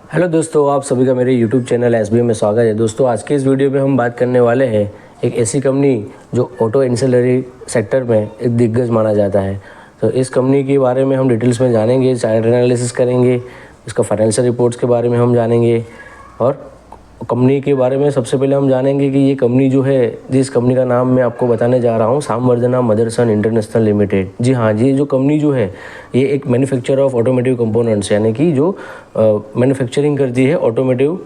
Hello दोस्तों, आप सभी का मेरे यूट्यूब चैनल एसबीएम में स्वागत है। दोस्तों, आज के इस वीडियो में हम बात करने वाले हैं एक ऐसी कंपनी जो ऑटो एंसिलरी सेक्टर में एक दिग्गज माना जाता है। तो इस कंपनी के बारे में हम डिटेल्स में जानेंगे, चार्ट एनालिसिस करेंगे, इसका फाइनेंशियल रिपोर्ट्स के बारे में हम जानेंगे और कंपनी के बारे में सबसे पहले हम जानेंगे कि ये कंपनी जो है, जिस कंपनी का नाम मैं आपको बताने जा रहा हूँ, सामवर्धना मदरसन इंटरनेशनल लिमिटेड। जी हाँ, ये जो कंपनी जो है ये एक मैन्युफैक्चरर ऑफ ऑटोमोटिव कंपोनेंट्स यानी कि जो मैन्युफैक्चरिंग करती है ऑटोमोटिव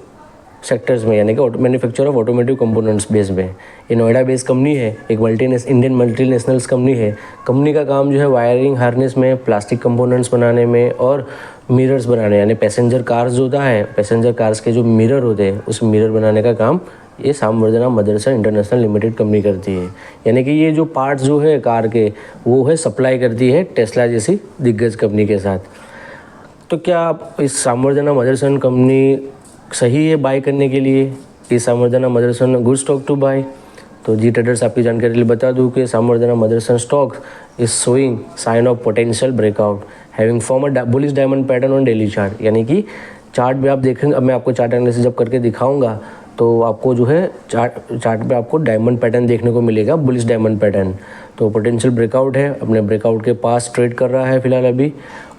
सेक्टर्स में, यानी कि manufacture of automotive components base में। ये नोएडा बेस्ड कंपनी है, एक इंडियन मल्टीनेशनल्स कंपनी है। कंपनी का काम जो है वायरिंग हार्नेस में, प्लास्टिक कंपोनेंट्स बनाने में और मिरर्स बनाने, यानी पैसेंजर कार्स जो होता है, पैसेंजर कार्स के जो मिरर होते हैं उस मिरर बनाने का काम ये सामवर्धना मदरसन इंटरनेशनल लिमिटेड कंपनी करती है। यानी कि ये जो पार्ट्स जो है कार के वो है सप्लाई करती है टेस्ला जैसी दिग्गज कंपनी के साथ। तो क्या आप इस सामवर्धना मदरसन कंपनी सही है बाय करने के लिए? इस Samvardhana Motherson good stock to buy? तो जी ट्रेडर्स, आपकी जानकारी के लिए बता दूं कि Samvardhana Motherson stock is showing sign of potential breakout having form a bullish diamond pattern on daily chart. यानी कि चार्ट में आप देखेंगे, अब मैं आपको चार्ट एनालिसिस जब करके दिखाऊंगा तो आपको जो है चार्ट पे आपको डायमंड पैटर्न देखने को मिलेगा, बुलिश डायमंड पैटर्न। तो पोटेंशियल ब्रेकआउट है, अपने ब्रेकआउट के पास ट्रेड कर रहा है फिलहाल अभी,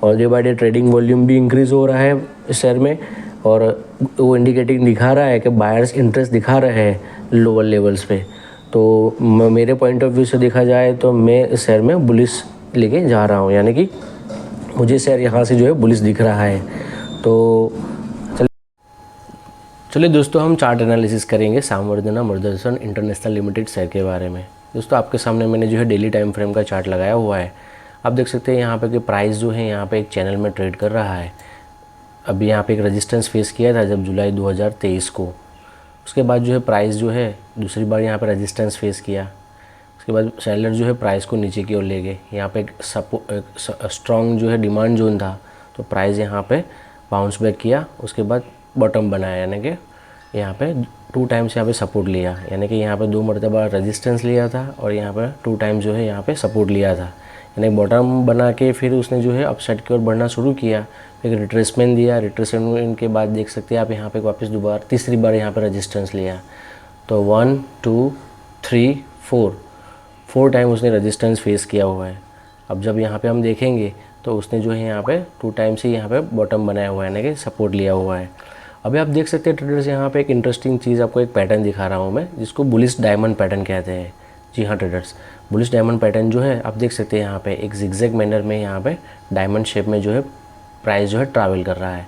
और day by day trading volume भी इंक्रीज़ हो रहा है इस शेयर में, और वो इंडिकेटिंग दिखा रहा है कि बायर्स इंटरेस्ट दिखा रहे हैं लोअर लेवल्स पे। तो मेरे पॉइंट ऑफ व्यू से देखा जाए तो मैं इस शेयर में बुलिश लेके जा रहा हूँ, यानी कि मुझे शेयर यहाँ से जो है बुलिश दिख रहा है। तो चलिए दोस्तों, हम चार्ट एनालिसिस करेंगे सामवर्धना मदरसन इंटरनेशनल लिमिटेड शेयर के बारे में। दोस्तों, आपके सामने मैंने जो है डेली टाइम फ्रेम का चार्ट लगाया हुआ है। आप देख सकते हैं यहाँ पे कि प्राइस जो है यहाँ पे एक चैनल में ट्रेड कर रहा है। अभी यहाँ पे एक रेजिस्टेंस फेस किया था जब जुलाई 2023 को। उसके बाद जो है प्राइस जो है दूसरी बार यहाँ पे रेजिस्टेंस फेस किया। उसके बाद सेलर जो है प्राइस को नीचे की ओर ले गए। यहाँ पे एक स्ट्रॉन्ग जो है डिमांड जोन था, तो प्राइस यहाँ पे बाउंस बैक किया। उसके बाद बॉटम बनाया, यानी कि यहाँ पे 2 टाइम्स यहाँ पे सपोर्ट लिया, यानी कि यहाँ पे 2 मरतबा रेजिस्टेंस लिया था और यहाँ पे 2 टाइम्स जो है यहाँ पे सपोर्ट लिया था। यानी बॉटम बना के फिर उसने जो है अपसाइड की ओर बढ़ना शुरू किया, फिर रिट्रेसमेंट दिया। रिट्रेसमेंट के बाद देख सकते हैं आप यहाँ पे वापस दोबारा तीसरी बार यहाँ पे रेजिस्टेंस लिया। तो 1 2 3 4 टाइम उसने रेजिस्टेंस फेस किया हुआ है। अब जब यहाँ पे हम देखेंगे तो उसने जो है यहाँ पे 2 टाइम्स ही यहाँ पे बॉटम बनाया हुआ है, यानी कि सपोर्ट लिया हुआ है। अभी आप देख सकते हैं ट्रेडर्स, यहाँ पे एक इंटरेस्टिंग चीज़ आपको एक पैटर्न दिखा रहा हूँ मैं, जिसको बुलिश डायमंड पैटर्न कहते हैं। जी हाँ ट्रेडर्स, बुलिश डायमंड पैटर्न जो है आप देख सकते हैं यहाँ पे एक जिगजैग मैनर में यहाँ पे डायमंड शेप में जो है प्राइस जो है ट्रैवल कर रहा है।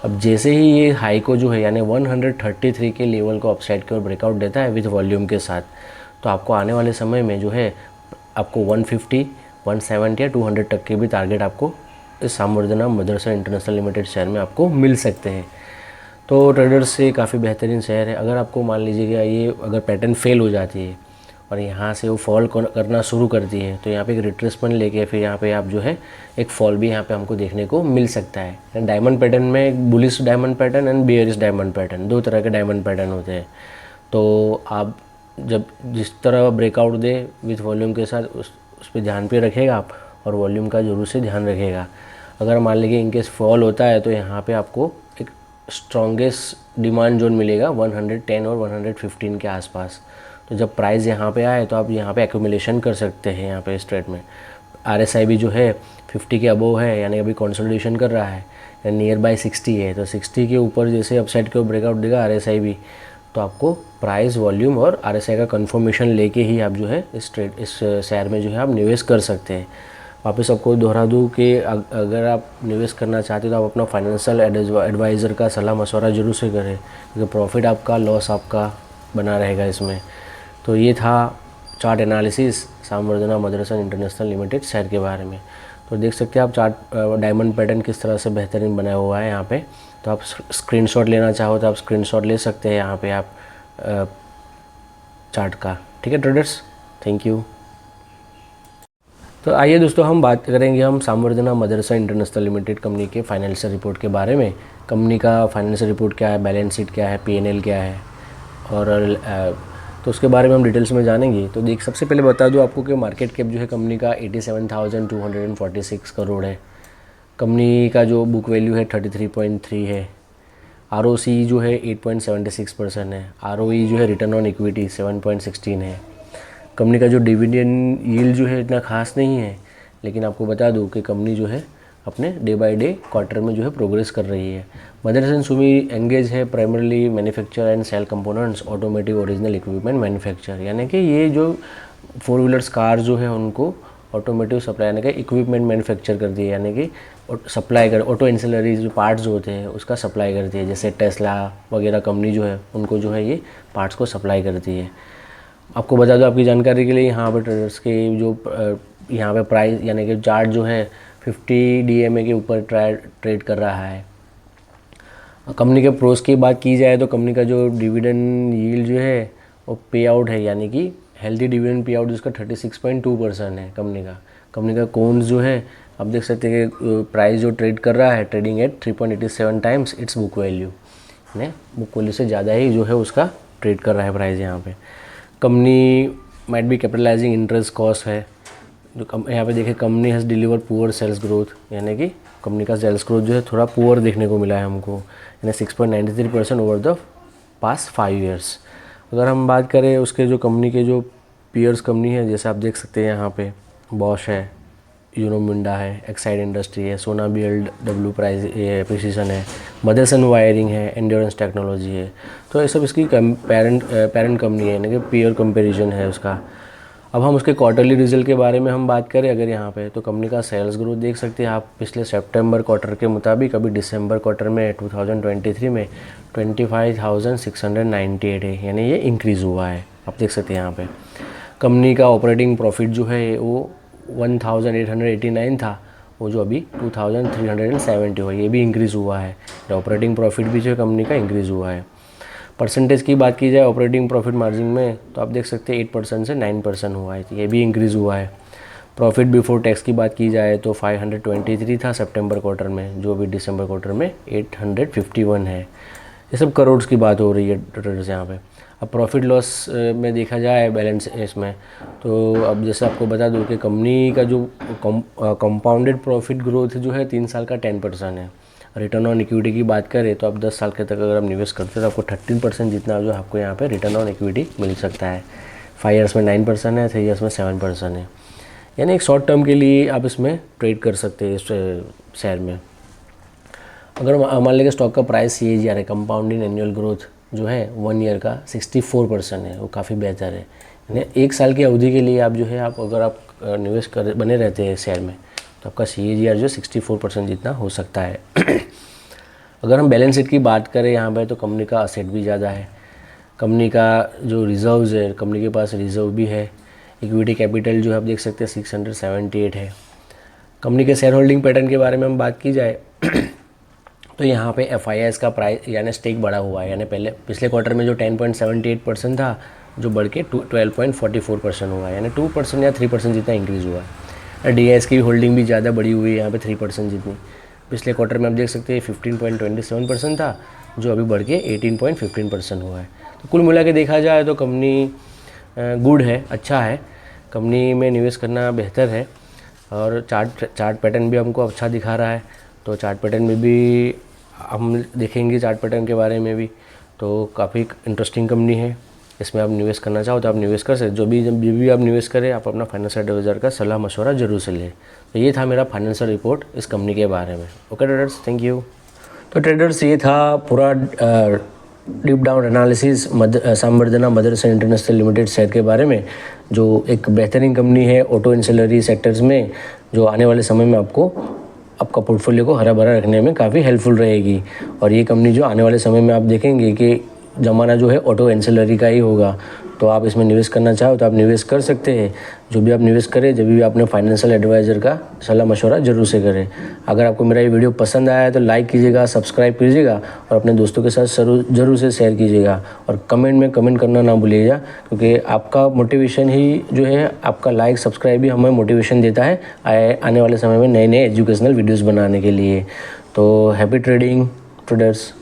अब जैसे ही ये हाई को जो है यानी 133 के लेवल को अपसाइड की ओर ब्रेकआउट देता है विथ वॉल्यूम के साथ, तो आपको आने वाले समय में जो है आपको 150, 170 या 200 तक के भी टारगेट आपको इस Samvardhana Motherson international limited share में आपको मिल सकते हैं। तो ट्रेडर्स से काफ़ी बेहतरीन शेयर है। अगर आपको मान लीजिएगा ये अगर पैटर्न फेल हो जाती है और यहाँ से वो फॉल करना शुरू करती है, तो यहाँ पे एक रिट्रेसमेंट लेके फिर यहाँ पे आप जो है एक फॉल भी यहाँ पे हमको देखने को मिल सकता है। डायमंड पैटर्न में एक bullish diamond pattern and bearish diamond pattern, 2 तरह के डायमंड पैटर्न होते हैं। तो आप जब जिस तरह ब्रेकआउट दे विथ वॉल्यूम के साथ उस पर ध्यान पे रखेगा आप, और वॉल्यूम का ज़रूर से ध्यान रखेगा। अगर मान लीजिए इनकेस फॉल होता है तो यहाँ पे आपको एक स्ट्रॉन्गेस्ट डिमांड जोन मिलेगा 110 और 115 के आसपास। तो जब प्राइस यहाँ पे आए तो आप यहाँ पे एक्यूमुलेशन कर सकते हैं। यहाँ पे इस ट्रेड में RSI भी जो है 50 के अबोव है, यानी अभी कंसोलिडेशन कर रहा है, नियर बाय 60 है। तो 60 के ऊपर जैसे अपसाइड के ब्रेकआउट देगा RSI भी, तो आपको प्राइस, वॉल्यूम और RSI का कंफर्मेशन लेके ही आप जो है इस शेयर में जो है आप निवेश कर सकते हैं। वापस आपको दोहरा दूँ कि अगर आप निवेश करना चाहते हो तो आप अपना फाइनेंशियल एडवाइज़र का सलाह मशवरा जरूर से करें, क्योंकि प्रॉफिट आपका, लॉस आपका बना रहेगा इसमें। तो ये था chart analysis Samvardhana Motherson international limited share के बारे में। तो देख सकते हैं आप चार्ट डायमंड पैटर्न किस तरह से बेहतरीन बनाया हुआ है यहाँ पे। तो आप स्क्रीनशॉट लेना चाहो तो आप स्क्रीनशॉट ले सकते हैं यहाँ पे आप चार्ट का। ठीक है ट्रेडर्स, थैंक यू। तो आइए दोस्तों, हम बात करेंगे हम सामवर्धना मदरसन इंटरनेशनल लिमिटेड कंपनी के फाइनेंशियल रिपोर्ट के बारे में। कंपनी का फाइनेंशियल रिपोर्ट क्या है, बैलेंस शीट क्या है, P&L क्या है, और तो उसके बारे में हम डिटेल्स में जानेंगे। तो देख, सबसे पहले बता दूं आपको कि मार्केट कैप जो है कंपनी का 87,246 करोड़ है। कंपनी का जो बुक वैल्यू है 33.3 है, ROCE जो है 8.76% है, ROE जो है रिटर्न ऑन इक्विटी 7.16 है। कंपनी का जो डिविडेंड यील्ड जो है इतना खास नहीं है, लेकिन आपको बता दूं कि कंपनी जो है अपने डे बाय डे क्वार्टर में जो है प्रोग्रेस कर रही है। मदरसन सुमी एंगेज है primarily manufacture and sale components automotive original equipment manufacture, यानी कि ये जो 4 व्हीलर्स कार जो है उनको ऑटोमेटिव सप्लाई यानी कि इक्विपमेंट मैन्युफैक्चर करती है, यानी कि सप्लाई कर ऑटो इंसिलरी जो पार्ट्स जो होते हैं उसका सप्लाई करती है। जैसे टेस्ला वगैरह कंपनी जो है उनको जो है ये पार्ट्स को सप्लाई करती है। आपको बता दो आपकी जानकारी के लिए, यहाँ पर ट्रेडर्स के जो यहाँ पे प्राइस यानी कि चार्ट जो है 50 DMA के ऊपर ट्रेड कर रहा है। कंपनी के प्रोस की बात की जाए तो कंपनी का जो डिविडेंड यील्ड जो है वो पे आउट है, यानी कि हेल्दी डिविडेंड पे आउट जिसका 36.2% है कंपनी का कोन्स जो है आप देख सकते हैं कि प्राइस जो ट्रेड कर रहा है trading at 3.87 times it's book value, ने बुक वैल्यू से ज़्यादा ही जो है उसका ट्रेड कर रहा है प्राइस यहाँ पे। Company might be capitalising interest cost है जो यहाँ पे देखिए company has deliver poor sales growth, यानी कि कंपनी का सेल्स ग्रोथ जो है थोड़ा पुअर देखने को मिला है हमको, यानी 6.93% ओवर द पास्ट 5 ईयर्स। अगर हम बात करें उसके जो कंपनी के जो पीयर्स कंपनी है, जैसे आप देख सकते हैं यहाँ पे बॉश है, यूरोमिंडा है, एक्साइड इंडस्ट्री है, सोना BLW प्रिसीजन है, मदरसन वायरिंग है, एंड्योरेंस टेक्नोलॉजी है। तो ये सब इसकी पेरेंट कंपनी है, यानी कि पीयर कंपेरिजन है उसका। अब हम उसके क्वार्टरली रिजल्ट के बारे में हम बात करें अगर यहाँ पे, तो कंपनी का सेल्स ग्रोथ देख सकते हैं आप पिछले सितंबर क्वार्टर के मुताबिक अभी दिसंबर क्वार्टर में 2023 में 25,698 है, यानी ये इंक्रीज़ हुआ है। आप देख सकते हैं यहाँ पे कंपनी का ऑपरेटिंग प्रॉफिट जो है वो 1889 था, वो जो अभी 2370 हुआ, ये भी इंक्रीज़ हुआ है। ऑपरेटिंग प्रॉफिट भी जो है कंपनी का इंक्रीज़ हुआ है। परसेंटेज की बात की जाए ऑपरेटिंग प्रॉफिट मार्जिन में तो आप देख सकते हैं 8% से 9% हुआ है, ये भी इंक्रीज़ हुआ है। प्रॉफिट बिफोर टैक्स की बात की जाए तो 523 था सितंबर क्वार्टर में, जो अभी दिसंबर क्वार्टर में 851 है। ये सब करोड़ की बात हो रही है ट्रेडर्स यहाँ पे। अब प्रॉफिट लॉस में देखा जाए बैलेंस इसमें, तो अब जैसे आपको बता दूं कि कंपनी का जो कंपाउंडेड प्रॉफिट ग्रोथ जो है 3 साल का 10% है। रिटर्न ऑन इक्विटी की बात करें तो आप 10 साल के तक अगर आप निवेश करते हैं तो आपको 13% जितना जो आपको यहाँ पे रिटर्न ऑन इक्विटी मिल सकता है। 5 ईयर्स में 9% है, 3 ईयर्स में 7% है, यानी एक शॉर्ट टर्म के लिए आप इसमें ट्रेड कर सकते हैं इस शेयर में। अगर मान लें कि स्टॉक का प्राइस CAGR है, कंपाउंडिंग एनुअल ग्रोथ जो है 1 ईयर का 64% है, वो काफ़ी बेहतर है। यानी 1 साल की अवधि के लिए आप जो है अगर आप निवेश कर बने रहते हैं शेयर में तो आपका CAGR जो 64% जितना हो सकता है। अगर हम बैलेंस शीट की बात करें यहाँ पर तो कंपनी का असेट भी ज़्यादा है, कंपनी का जो रिजर्व्स है, कंपनी के पास रिजर्व भी है। इक्विटी कैपिटल जो है आप देख सकते हैं 678 है। कंपनी के शेयर होल्डिंग पैटर्न के बारे में हम बात की जाए तो यहाँ पे FIS का प्राइस यानी स्टेक बढ़ा हुआ है, यानी पहले पिछले क्वार्टर में जो 10.78% था जो बढ़ के 12.44% हुआ है, यानी 2% या 3% जितना इंक्रीज़ हुआ है। DIS की होल्डिंग भी ज़्यादा बढ़ी हुई है यहाँ पे 3% जितनी। पिछले क्वार्टर में आप देख सकते हैं 15.27% था जो अभी बढ़ के 18.15% हुआ है। तो कुल मिला के देखा जाए तो कंपनी गुड है, अच्छा है, कंपनी में निवेश करना बेहतर है। और चार्ट पैटर्न भी हमको अच्छा दिखा रहा है, तो चार्ट पैटर्न में भी हम देखेंगे चार्ट पैटर्न के बारे में भी, तो काफ़ी इंटरेस्टिंग कंपनी है। इसमें आप निवेश करना चाहो तो आप निवेश कर सकते, जब भी आप निवेश करें आप अपना फाइनेंशियल एडवाइज़र का सलाह मशवरा जरूर से लें। तो ये था मेरा फाइनेंशियल रिपोर्ट इस कंपनी के बारे में। Okay traders, thank you. तो ट्रेडर्स ये था पूरा डीप डाउन एनालिसिस संवर्धना मदरसन इंटरनेशनल लिमिटेड शेयर के बारे में, जो एक बेहतरीन कंपनी है ऑटो इंसिलरी सेक्टर्स में, जो आने वाले समय में आपका पोर्टफोलियो को हरा भरा रखने में काफ़ी हेल्पफुल रहेगी। और ये कंपनी जो आने वाले समय में आप देखेंगे कि ज़माना जो है ऑटो एंसिलरी का ही होगा, तो आप इसमें निवेश करना चाहो तो आप निवेश कर सकते हैं। जो भी आप निवेश करें जब भी अपने फाइनेंशियल एडवाइज़र का सलाह मशवरा जरूर से करें। अगर आपको मेरा ये वीडियो पसंद आया है तो लाइक कीजिएगा, सब्सक्राइब कीजिएगा और अपने दोस्तों के साथ ज़रूर से शेयर कीजिएगा। और कमेंट में कमेंट करना ना भूलिएगा, क्योंकि आपका मोटिवेशन ही जो है, आपका लाइक सब्सक्राइब भी हमें मोटिवेशन देता है आने वाले समय में नए एजुकेशनल वीडियोज़ बनाने के लिए। तो हैप्पी ट्रेडिंग ट्रेडर्स।